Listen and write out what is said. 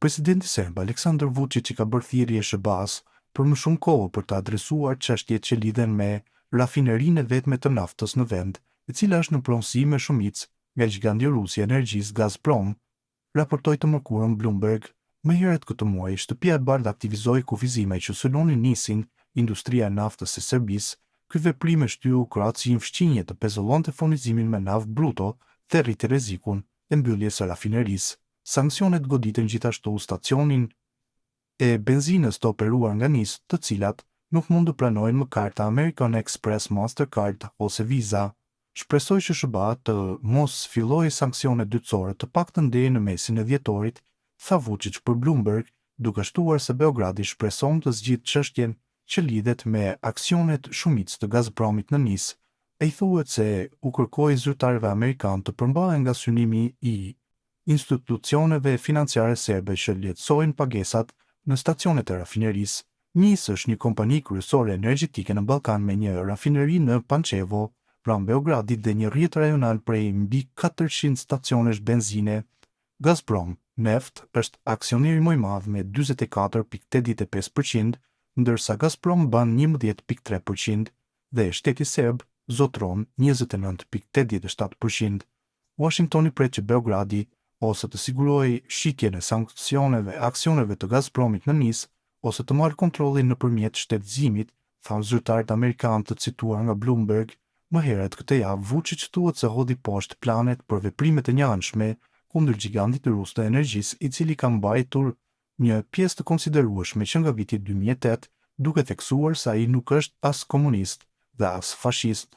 Presidenti serb Aleksandar Vučić ka bërë thirrje SBA-s për më shumë kohë për të adresuar çështjet që lidhen me rafinerinë e vetme të naftës në vend, e cila është në pronësi me shumicë nga giganti rusi i energjisë Gazprom, raportoi të mërkurën Bloomberg. Më herët këtë muaj, shtëpia e bardhë aktivizoi kufizime që synonin nisin industria e naftës së Serbisë. Ky veprim e shtyu Kroacinë në fshqinje të pezullonte furnizimin me naftë bruto dhe rriti rrezikun e mbylljes së rafinerisë. Sanksionet goditën gjithashtu stacionin e benzinës të operuar nga NIS, të cilat nuk mund të pranojnë më karta American Express, Mastercard ose Visa. Shpresoj që SBA të mos fillojë sanksione dytësore të paktën deri në mesin e dhjetorit, tha Vučić për Bloomberg, duke shtuar se Beogradi shpreson të zgjidhë çështjen që lidhet me aksionet shumicë të Gazpromit në NIS. Ai thuhet se u kërkoi zyrtarëve amerikanë të përmbahen nga synimi i institucioneve financiare serbe që lehtësojnë pagesat në stacionet e rafinerisë. NIS është një kompani kryesore energjetike në Ballkan me një rafineri në Pančevo, pranë Beogradit dhe një rrjet rajonal prej mbi 400 stacionesh benzine. Gazprom Neft është aksioneri më i madh me 44.85%, ndërsa Gazprom ban 11.3% dhe shteti serb zotron 29.87%. Washingtoni pret që Beogradi ose të sigurojë shitjen e sanksioneve aksioneve të Gazpromit në NIS, ose të marrë kontrollin nëpërmjet shtetëzimit, thanë zyrtarët amerikanë të cituar nga Bloomberg. Më herët këtë javë, Vučić thuhet se hodhi poshtë planet për veprimet e njëanshme kundër gigantit rus të energjisë, i cili ka mbajtur një pjesë të konsiderueshme që nga viti 2008, duke theksuar se ai nuk është as komunist dhe as fashist.